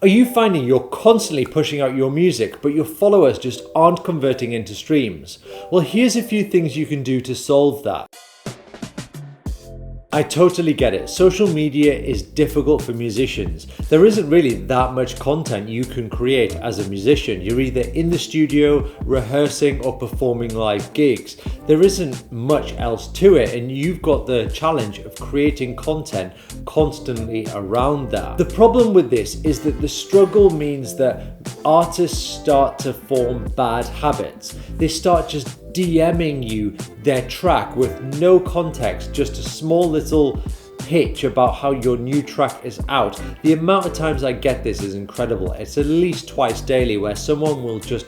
Are you finding you're constantly pushing out your music, but your followers just aren't converting into streams? Well, here's a few things you can do to solve that. I totally get it. Social media is difficult for musicians. There isn't really that much content you can create as a musician. You're either in the studio, rehearsing, or performing live gigs. There isn't much else to it, and you've got the challenge of creating content constantly around that. The problem with this is that the struggle means that artists start to form bad habits. They start just DMing you their track with no context, just a small little pitch about how your new track is out. The amount of times I get this is incredible. It's at least twice daily where someone will just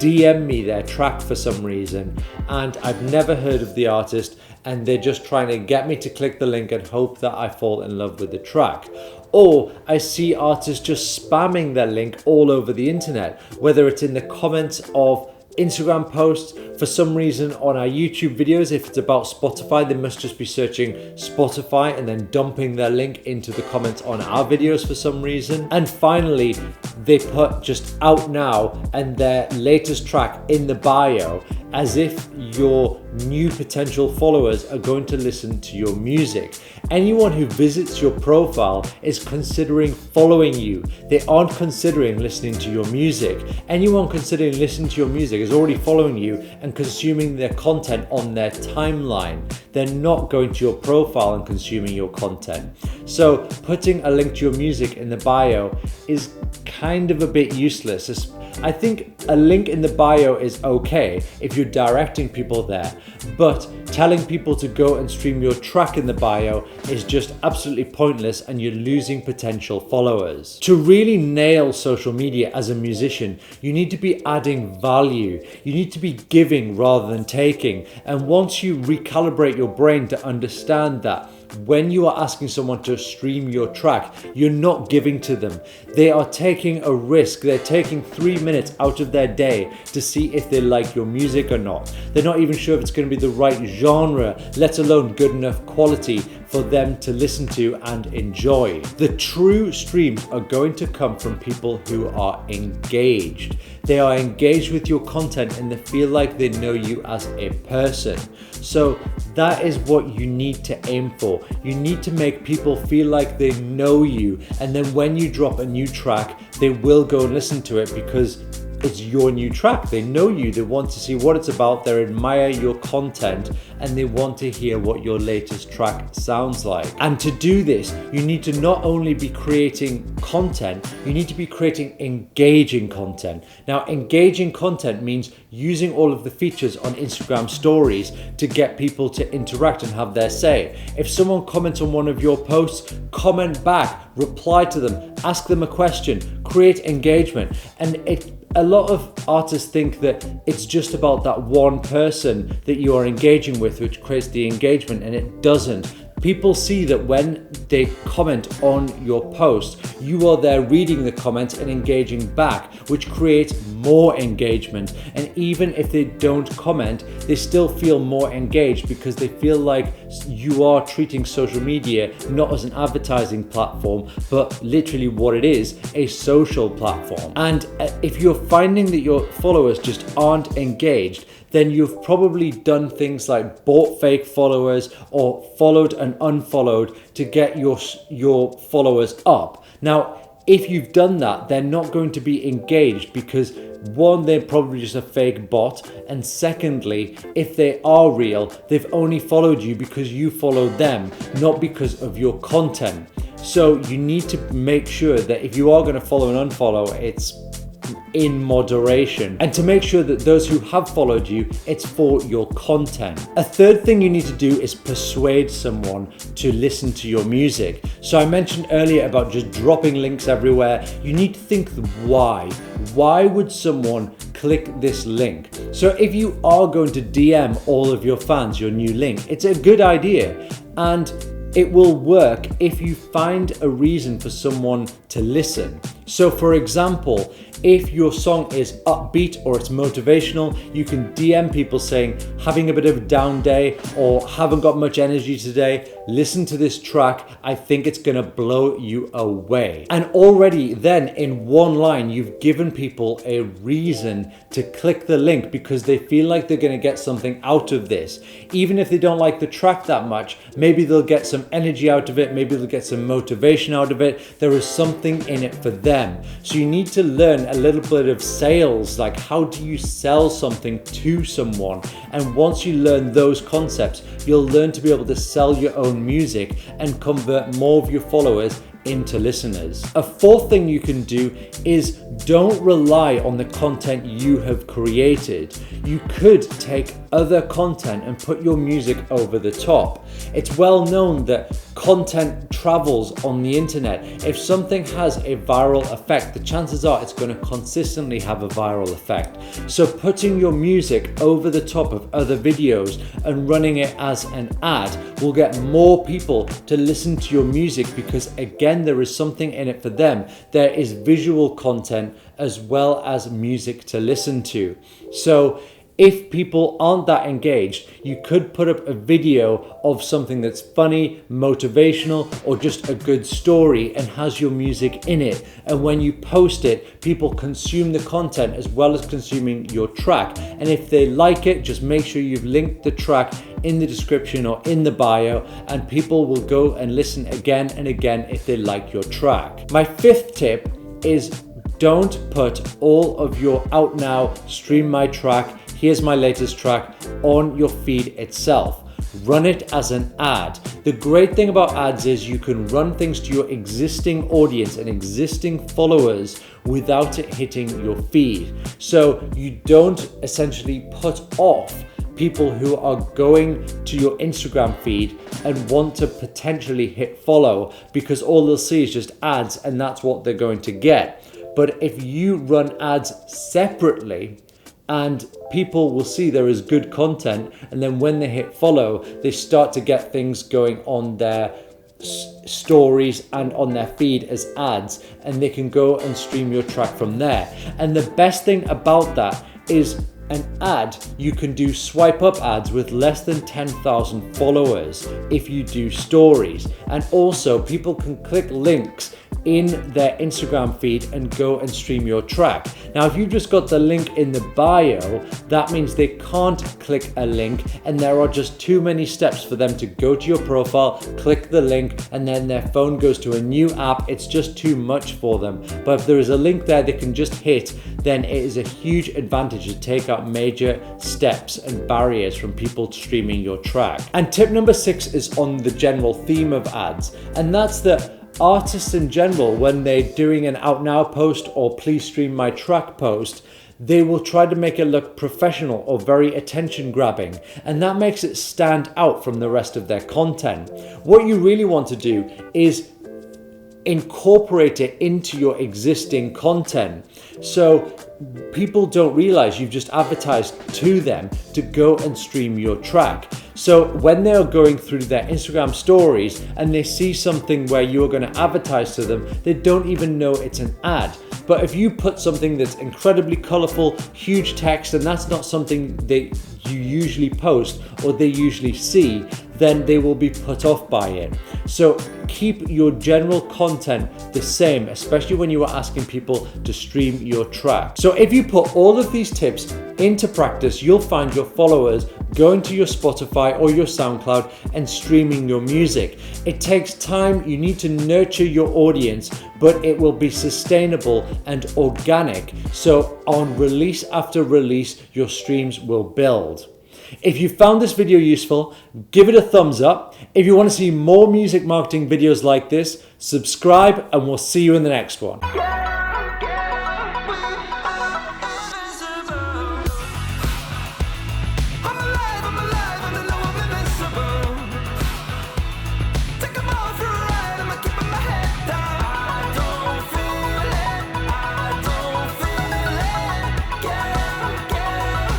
DM me their track for some reason, and I've never heard of the artist, and they're just trying to get me to click the link and hope that I fall in love with the track. Or I see artists just spamming their link all over the internet, whether it's in the comments of Instagram posts. For some reason on our YouTube videos, if it's about Spotify, they must just be searching Spotify and then dumping their link into the comments on our videos for some reason. And finally, they put just out now and their latest track in the bio, as if your new potential followers are going to listen to your music. Anyone who visits your profile is considering following you. They aren't considering listening to your music. Anyone considering listening to your music is already following you and consuming their content on their timeline. They're not going to your profile and consuming your content. So putting a link to your music in the bio is kind of a bit useless. I think a link in the bio is okay if you're directing people there, but telling people to go and stream your track in the bio is just absolutely pointless, and you're losing potential followers. To really nail social media as a musician, you need to be adding value. You need to be giving rather than taking. And once you recalibrate your brain to understand that when you are asking someone to stream your track, you're not giving to them. They are taking a risk. They're taking 3 minutes out of their day to see if they like your music or not. They're not even sure if it's going to be the right genre, let alone good enough quality for them to listen to and enjoy. The true streams are going to come from people who are engaged. They are engaged with your content and they feel like they know you as a person. So that is what you need to aim for. You need to make people feel like they know you, and then when you drop a new track, they will go and listen to it because it's your new track. They know you, they want to see what it's about, they admire your content, and they want to hear what your latest track sounds like. And to do this, you need to not only be creating content, you need to be creating engaging content. Now, engaging content means using all of the features on Instagram stories to get people to interact and have their say. If someone comments on one of your posts, comment back, reply to them, ask them a question, create engagement. And a lot of artists think that it's just about that one person that you are engaging with which creates the engagement, and it doesn't. People see that when they comment on your post, you are there reading the comments and engaging back, which creates more engagement. And even if they don't comment, they still feel more engaged because they feel like you are treating social media not as an advertising platform, but literally what it is, a social platform. And if you're finding that your followers just aren't engaged, then you've probably done things like bought fake followers or followed and unfollowed to get your followers up. Now, if you've done that, they're not going to be engaged because one, they're probably just a fake bot, and secondly, if they are real, they've only followed you because you followed them, not because of your content. So you need to make sure that if you are going to follow and unfollow, it's in moderation, and to make sure that those who have followed you, it's for your content. A third thing you need to do is persuade someone to listen to your music. So I mentioned earlier about just dropping links everywhere. You need to think why. Why would someone click this link? So if you are going to DM all of your fans your new link, it's a good idea, and it will work if you find a reason for someone to listen. So for example, if your song is upbeat or it's motivational, you can DM people saying, having a bit of a down day or haven't got much energy today, listen to this track, I think it's gonna blow you away. And already then in one line, you've given people a reason to click the link because they feel like they're gonna get something out of this. Even if they don't like the track that much, maybe they'll get some energy out of it, maybe they'll get some motivation out of it. There is something in it for them. So you need to learn a little bit of sales, like how do you sell something to someone? And once you learn those concepts, you'll learn to be able to sell your own music and convert more of your followers into listeners. A fourth thing you can do is don't rely on the content you have created. You could take other content and put your music over the top. It's well known that content travels on the internet. If something has a viral effect, the chances are it's going to consistently have a viral effect. So putting your music over the top of other videos and running it as an ad will get more people to listen to your music because again, there is something in it for them. There is visual content as well as music to listen to. So if people aren't that engaged, you could put up a video of something that's funny, motivational, or just a good story and has your music in it. And when you post it, people consume the content as well as consuming your track. And if they like it, just make sure you've linked the track in the description or in the bio, and people will go and listen again and again if they like your track. My fifth tip is don't put all of your out now, stream my track, here's my latest track on your feed itself. Run it as an ad. The great thing about ads is you can run things to your existing audience and existing followers without it hitting your feed. So you don't essentially put off people who are going to your Instagram feed and want to potentially hit follow because all they'll see is just ads and that's what they're going to get. But if you run ads separately, and people will see there is good content, and then when they hit follow, they start to get things going on their stories and on their feed as ads, and they can go and stream your track from there. And the best thing about that is an ad, you can do swipe up ads with less than 10,000 followers if you do stories. And also people can click links in their Instagram feed and go and stream your track. Now, if you've just got the link in the bio, that means they can't click a link and there are just too many steps for them to go to your profile, click the link, and then their phone goes to a new app. It's just too much for them. But if there is a link there they can just hit, then it is a huge advantage to take out major steps and barriers from people streaming your track. And tip number 6 is on the general theme of ads, and that's that artists in general, when they're doing an out now post or please stream my track post, they will try to make it look professional or very attention grabbing, and that makes it stand out from the rest of their content. What you really want to do is incorporate it into your existing content. So people don't realize you've just advertised to them to go and stream your track. So when they're going through their Instagram stories and they see something where you're going to advertise to them, they don't even know it's an ad. But if you put something that's incredibly colorful, huge text, and that's not something that you usually post or they usually see, then they will be put off by it. So keep your general content the same, especially when you are asking people to stream your track. So if you put all of these tips into practice, you'll find your followers going to your Spotify or your SoundCloud and streaming your music. It takes time, you need to nurture your audience, but it will be sustainable and organic. So on release after release, your streams will build. If you found this video useful, give it a thumbs up. If you want to see more music marketing videos like this, subscribe, and we'll see you in the next one.